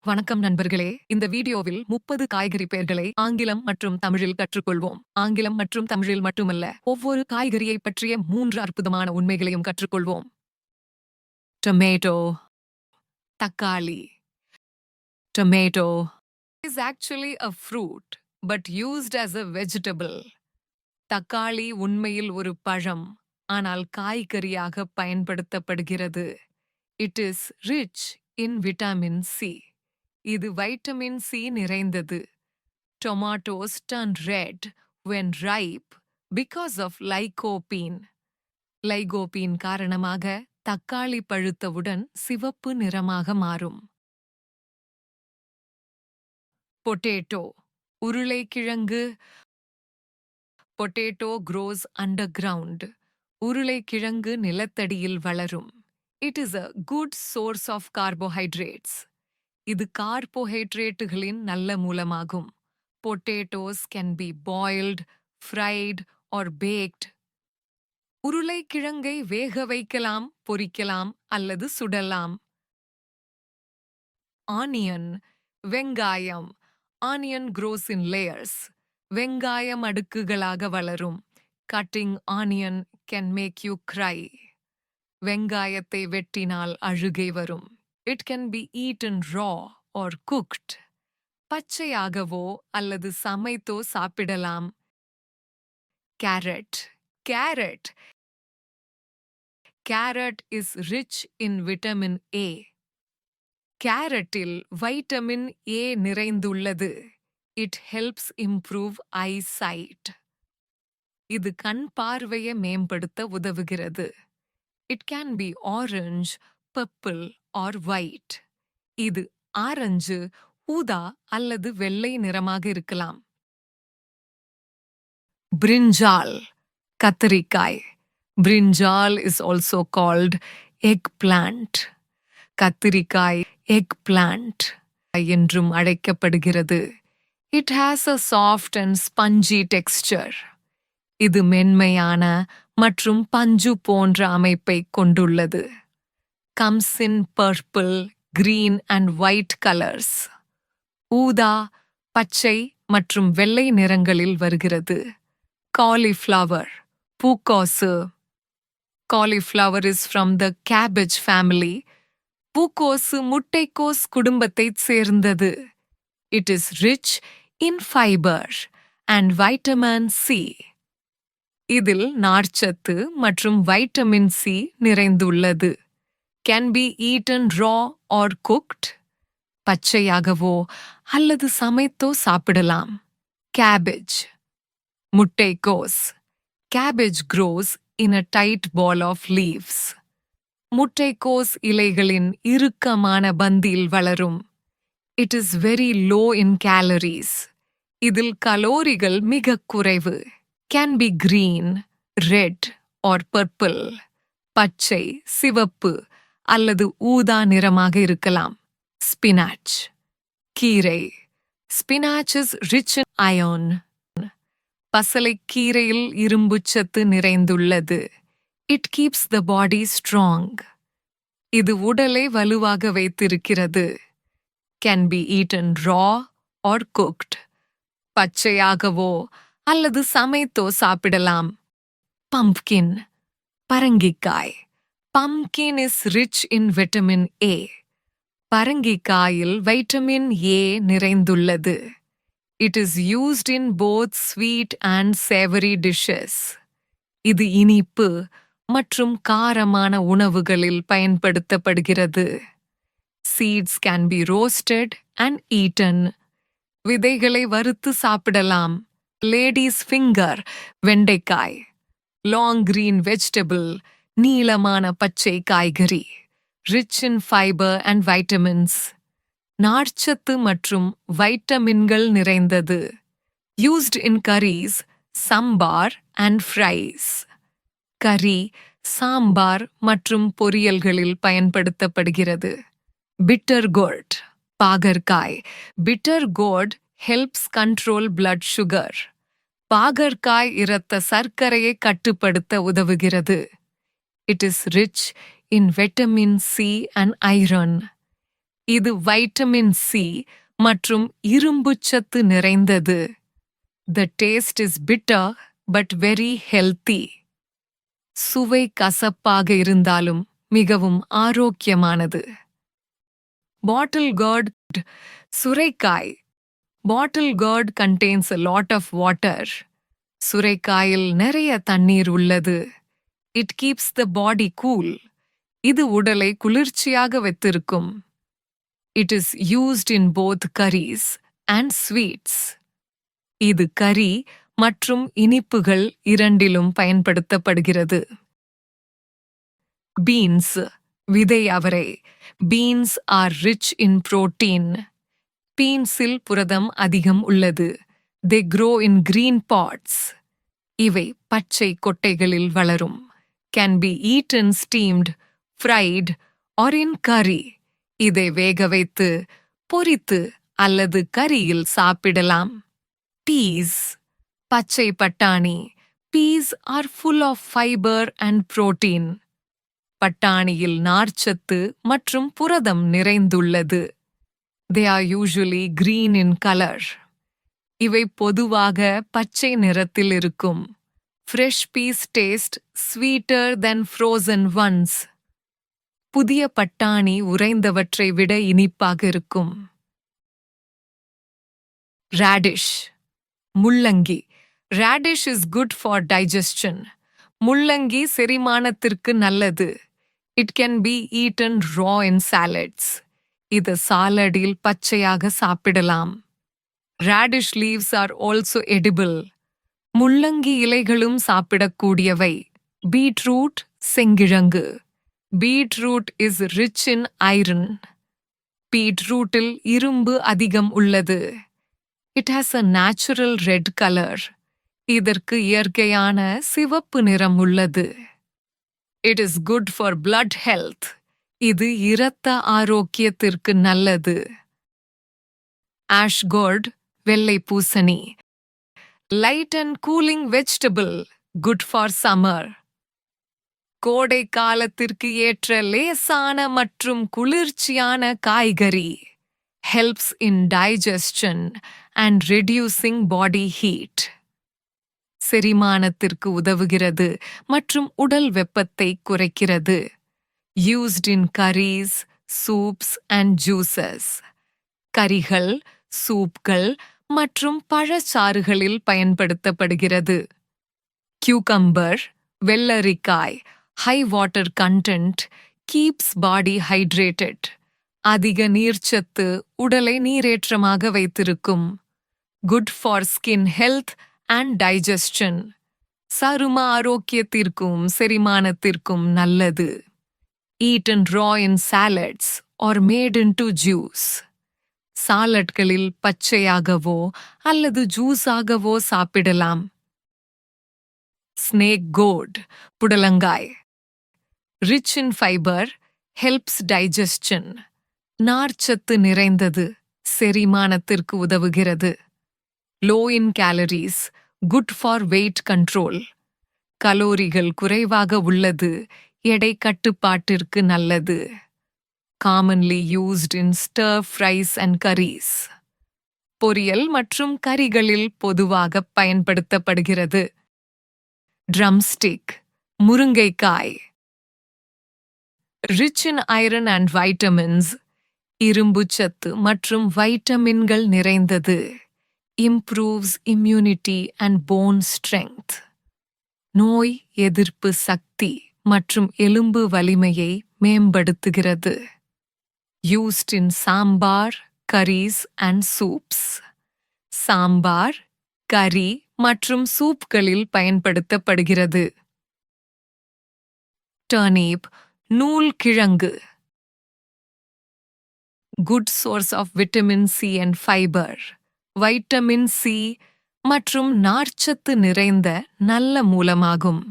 வணக்கம் நண்பர்களே. இந்த வீடியோவில் 30 காய்கறி பெயர்களை ஆங்கிலம் மற்றும் தமிழில் கற்றுக்கொள்வோம். ஆங்கிலம் மற்றும் தமிழில் மட்டுமல்ல, ஒவ்வொரு காய்கறியை பற்றிய 3 அற்புதமான உண்மைகளையும் கற்றுக்கொள்வோம். டொமேட்டோ, தக்காளி. Tomato is actually a fruit, but used as a vegetable. தக்காளி உண்மையில் ஒரு பழம், ஆனால் காய்கறியாக பயன்படுத்தப்படுகிறது. It is rich in vitamin C. இது வைட்டமின் சி நிறைந்தது. Tomatoes turn red when ripe because of lycopene. Lycopene காரணமாக தக்காளி பழுத்தவுடன் சிவப்பு நிறமாக மாறும். பொட்டேட்டோ, உருளைக்கிழங்கு. Potato grows underground. உருளைக்கிழங்கு நிலத்தடியில் வளரும். It is a good source of carbohydrates. இது கார்போஹைட்ரேட்டுகளின் நல்ல மூலமாகும். Potatoes can be boiled, fried or baked. உருளைக்கிழங்கை வேக வைக்கலாம், பொரிக்கலாம் அல்லது சுடலாம். Onion, வெங்காயம். Onion grows in layers. வெங்காயம் அடுக்குகளாக வளரும். Cutting onion can make you cry. வெங்காயத்தை வெட்டினால் அழுகை வரும். It can be eaten raw or cooked. பச்சையாகவோ அல்லது சமைத்தோ சாப்பிடலாம். Carrot. Carrot is rich in vitamin A. கேரட்டில் வைட்டமின் ஏ நிறைந்துள்ளது. It helps improve eyesight. இது கண் பார்வையை மேம்படுத்த உதவுகிறது. It can be orange, purple or white. இது ஆரஞ்சு, ஊதா அல்லது வெள்ளை நிறமாக இருக்கலாம். Brinjal, கத்தரிக்காய். Brinjal is also called eggplant. கத்திரிக்காய் eggplant என்றும் அழைக்கப்படுகிறது. It has a soft and spongy texture. இது மென்மையான மற்றும் பஞ்சு போன்ற அமைப்பை கொண்டுள்ளது. Comes in purple, green and white colors. ஊதா, பச்சை மற்றும் வெள்ளை நிறங்களில் வருகிறது. Cauliflower, பூக்கோசு. Cauliflower is from the cabbage family. பூக்கோசு முட்டைக்கோஸ் குடும்பத்தைச் சேர்ந்தது. It is rich in fiber and vitamin C. இதில் நார்ச்சத்து மற்றும் வைட்டமின் சி நிறைந்துள்ளது. Can be eaten raw or cooked. பச்சையாகவோ அல்லது சமைத்தோ சாப்பிடலாம். Cabbage, முட்டைக்கோஸ். Cabbage grows in a tight ball of leaves. முட்டைக்கோஸ் இலைகளின் இறுக்கமான பந்தியில் வளரும். It is very low in calories. இதில் கலோரிகள் மிகக் குறைவு. Can be green, red or purple. பச்சை, சிவப்பு அல்லது ஊதா நிறமாக இருக்கலாம். Spinach, கீரை. Spinach is rich in iron. பசலைக்கீரையில் இரும்புச்சத்து நிறைந்துள்ளது. It keeps the body strong. இது உடலை வலுவாக வைத்திருக்கிறது. Can be eaten raw or cooked. பச்சையாகவோ அல்லது சமைத்தோ சாப்பிடலாம். Pumpkin, பரங்கிக்காய். Pumpkin is rich in vitamin A. பரங்கிக்காயில் வைட்டமின் ஏ நிறைந்துள்ளது. It is used in both sweet and savory dishes. இது இனிப்பு மற்றும் காரமான உணவுகளில் பயன்படுத்தப்படுகிறது. Seeds can be roasted and eaten. விதைகளை வறுத்து சாப்பிடலாம். Lady's finger, வெண்டைக்காய். Long green vegetable, நீளமான பச்சை காய்கறி. Rich in fiber and vitamins. நார்ச்சத்து மற்றும் வைட்டமின்கள் நிறைந்தது. Used in curries, sambar and fries. கறி, சாம்பார் மற்றும் பொரியல்களில் பயன்படுத்தப்படுகிறது. Bitter gourd, பாகற்காய். Bitter gourd helps control blood sugar. பாகற்காய் இரத்த சர்க்கரையை கட்டுப்படுத்த உதவுகிறது. It is rich in vitamin C and iron. இது வைட்டமின் சி மற்றும் இரும்புச்சத்து நிறைந்தது. The taste is bitter but very healthy. சுவை கசப்பாக இருந்தாலும் மிகவும் ஆரோக்கியமானது. Bottle gourd. சுரைக்காய். Bottle gourd contains a lot of water. சுரைக்காயில் நிறைய தண்ணீர் உள்ளது. It keeps the body cool. இது உடலை குளிர்ச்சியாக வைத்திருக்கும். It is used in both curries and sweets. இது கறி மற்றும் இனிப்புகள் இரண்டிலும் பயன்படுத்தப்படுகிறது. Beans. விதை அவரை. Beans are rich in protein. பீன்ஸில் புரதம் அதிகம் உள்ளது. They grow in green pots. இவை பச்சை கொட்டைகளில் வளரும். Can be eaten steamed, fried or in curry. இதை வேக வைத்து, பொரித்து அல்லது கறியில் சாப்பிடலாம். Peas. பச்சை பட்டாணி. Peas are full of fiber and protein. பட்டாணியில் நார்ச்சத்து மற்றும் புரதம் நிறைந்துள்ளது. They are usually green in color. இவை பொதுவாக பச்சை நிறத்தில் இருக்கும். Fresh peas taste sweeter than frozen ones. புதிய பட்டாணி உறைந்தவற்றை விட இனிப்பாக இருக்கும். Radish. முள்ளங்கி. Radish is good for digestion. முள்ளங்கி செரிமானத்திற்கு நல்லது. It can be eaten raw in salads. இது சாலடில் பச்சையாக சாப்பிடலாம். Radish leaves are also edible. முள்ளங்கி இலைகளும் சாப்பிடக்கூடியவை. Beetroot. செங்கிழங்கு. Beetroot is rich in iron. பீட்ரூட்டில் இரும்பு அதிகம் உள்ளது. It has a natural red color. இதற்கு இயற்கையான சிவப்பு நிறம் உள்ளது. It is good for blood health. இது இரத்த ஆரோக்கியத்திற்கு நல்லது. Ash gourd. வெள்ளை பூசணி. Light and cooling vegetable. Good for summer. கோடை காலத்திற்கு ஏற்ற லேசான மற்றும் குளிர்ச்சியான காய்கறி. Helps in digestion and reducing body heat. செரிமானத்திற்கு உதவுகிறது மற்றும் உடல் வெப்பத்தை குறைக்கிறது. Used in curries, soups and juices. கறிகள், சூப்கள் மற்றும் பழச்சாறுகளில் பயன்படுத்தப்படுகிறது. Cucumber. வெள்ளரிக்காய். High water content keeps body hydrated. அதிக நீர்ச்சத்து உடலை நீரேற்றமாக வைத்திருக்கும். Good for skin health and digestion. சரும ஆரோக்கியத்திற்கும் செரிமானத்திற்கும் நல்லது. Eaten raw in salads or made into juice. சாலட்களில் பச்சையாகவோ அல்லது ஜூஸாகவோ சாப்பிடலாம். Snake gourd. புடலங்காய். Rich in fiber, helps digestion. நார்ச்சத்து நிறைந்தது, செரிமானத்திற்கு உதவுகிறது. Low in calories, good for weight control. கலோரிகள் குறைவாக உள்ளது, எடை கட்டுப்பாட்டிற்கு நல்லது. Commonly used in stir fries and curries. பொரியல் மற்றும் கறிகளில் பொதுவாக பயன்படுத்தப்படுகிறது. Drumstick. முருங்கைக்காய். Rich in iron and vitamins. இரும்புச்சத்து மற்றும் வைட்டமின்கள் நிறைந்தது. Improves immunity and bone strength. நோய் எதிர்ப்பு சக்தி மற்றும் எலும்பு வலிமையை மேம்படுத்துகிறது. Used in sambar, curries and soups. Sambar, கறி மற்றும் சூப்களில் பயன்படுத்தப்படுகிறது. Turnip. நூல் கிழங்கு. Good source of vitamin C and fiber. Vitamin C மற்றும் நார்ச்சத்து நிறைந்த நல்ல மூலமாகும்.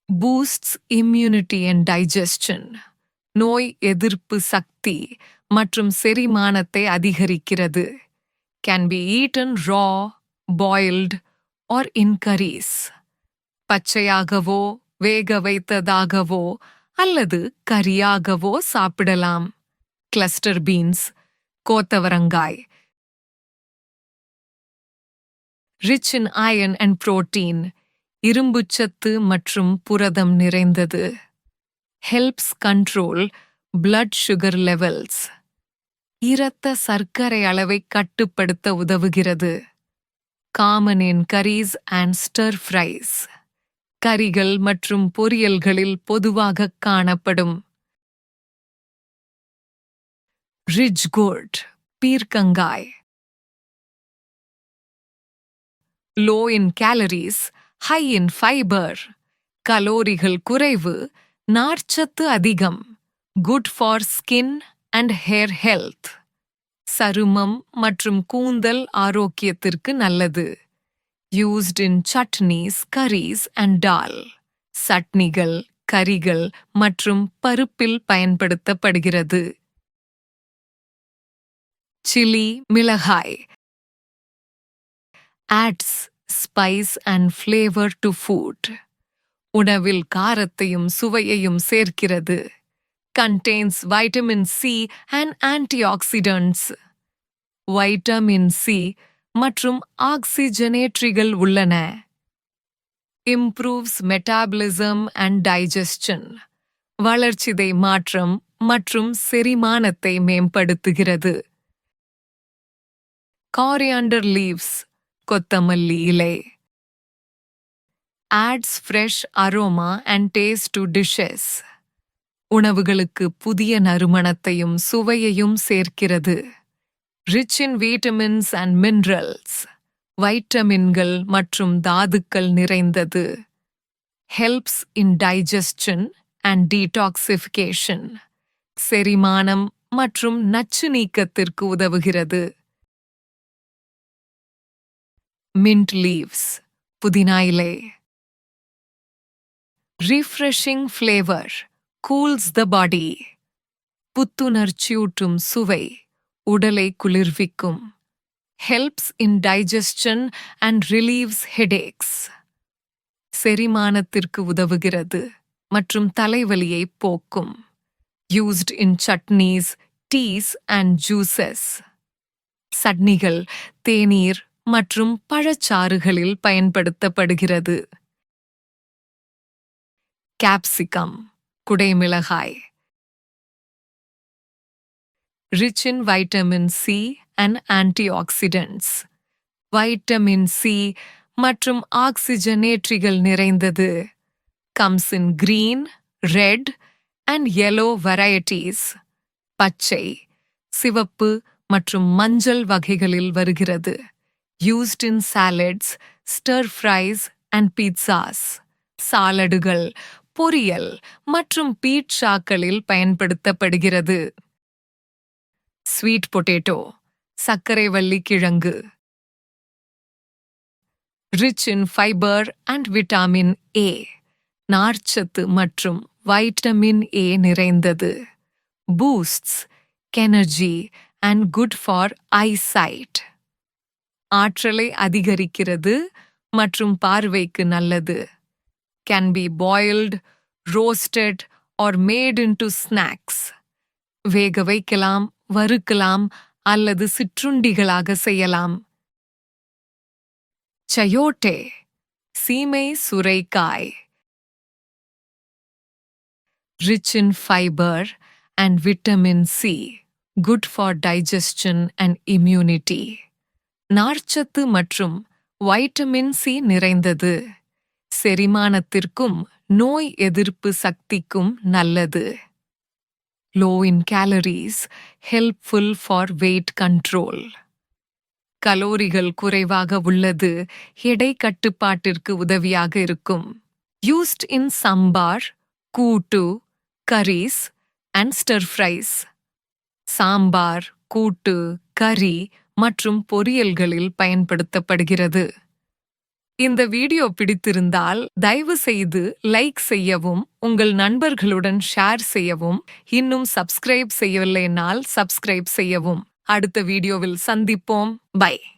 Boosts immunity and digestion. நோய் எதிர்ப்பு சக்தி மற்றும் செரிமானத்தை அதிகரிக்கிறது. Can be eaten raw, boiled or in curries. பச்சையாகவோ வேக வைத்ததாகவோ அல்லது கறியாகவோ சாப்பிடலாம். கிளஸ்டர் பீன்ஸ், கோத்தவரங்காய். Rich in iron and protein, இரும்புச்சத்து மற்றும் புரதம் நிறைந்தது. Helps control blood sugar levels, இரத்த சர்க்கரை அளவை கட்டுப்படுத்த உதவுகிறது. Common in curries and stir fries, கறிகள் மற்றும் பொரியல்களில் பொதுவாக காணப்படும். ரிச் கோட், பீர்க்கங்காய். Low in calories, high in fibre, கலோரிகள் குறைவு, நார்ச்சத்து அதிகம். Good for skin and hair health, சருமம் மற்றும் கூந்தல் ஆரோக்கியத்திற்கு நல்லது. Used in chutneys, curries and dal, சட்னிகள், கறிகள் மற்றும் பருப்பில் பயன்படுத்தப்படுகிறது. சில்லி, மிளகாய். adds spice and flavor to food, உணவில் காரத்தையும் சுவையையும் சேர்க்கிறது. contains vitamin C and antioxidants, vitamin C மற்றும் ஆக்சிஜனேற்றிகள் உள்ளன. improves metabolism and digestion, வளர்சிதை மாற்றம் மற்றும் செரிமானத்தை மேம்படுத்துகிறது. coriander leaves, கொத்தமல்லி இலை. adds fresh aroma and taste to dishes, உணவுகளுக்கு புதிய நறுமணத்தையும் சுவையையும் சேர்க்கிறது. rich in vitamins and minerals, வைட்டமின்கள் மற்றும் தாதுக்கள் நிறைந்தது. helps in digestion and detoxification, செரிமானம் மற்றும் நச்சு நீக்கத்திற்கு உதவுகிறது. mint leaves, புதினா இலை. refreshing flavor, cools the body, புத்துணர்ச்சியூட்டும் சுவை, உடலை குளிர்விக்கும். helps in digestion and relieves headaches, செரிமானத்திற்கு உதவுகிறது மற்றும் தலைவலியை போக்கும். used in chutneys, teas and juices, சட்னிகள், தேநீர் மற்றும் பழச்சாறுகளில் பயன்படுத்தப்படுகிறது. capsicum, குடைமிளகாய். rich in vitamin C and antioxidants, vitamin C மற்றும் ஆக்சிஜனேற்றிகள் நிறைந்தது. comes in green, red and yellow varieties, பச்சை, சிவப்பு மற்றும் மஞ்சள் வகைகளில் வருகிறது. used in salads, stir fries and pizzas, சாலடுகள், பொரியல் மற்றும் பீட்சாக்களில் பயன்படுத்தப்படுகிறது. ஸ்வீட் பொட்டேட்டோ, சர்க்கரைவள்ளி கிழங்கு. rich in fiber and vitamin A, நார்ச்சத்து மற்றும் வைட்டமின் A நிறைந்தது. boosts energy and good for eyesight, ஆற்றலை அதிகரிக்கிறது மற்றும் பார்வைக்கு நல்லது. can be boiled, roasted or made into snacks, வேக வைக்கலாம், வறுக்கலாம் அல்லது சிற்றுண்டிகளாக செய்யலாம். chayote, சீமை சுரைக்காய். rich in fiber and vitamin C, good for digestion and immunity, நார்ச்சத்து மற்றும் வைட்டமின் C நிறைந்தது. செரிமானத்திற்கும் நோய் எதிர்ப்பு சக்திக்கும் நல்லது. low in calories, helpful for weight control, கலோரிகள் குறைவாக உள்ளது, எடை கட்டுப்பாட்டிற்கு உதவியாக இருக்கும். used in sambar, கூட்டு, curries and stir fries, sambar, கூட்டு, கறி மற்றும் பொரியல்களில் பயன்படுத்தப்படுகிறது. இந்த வீடியோ பிடித்திருந்தால் தயவு செய்து லைக் செய்யவும், உங்கள் நண்பர்களுடன் ஷேர் செய்யவும், இன்னும் சப்ஸ்கிரைப் செய்யவில்லைனால் சப்ஸ்கிரைப் செய்யவும். அடுத்த வீடியோவில் சந்திப்போம். பை.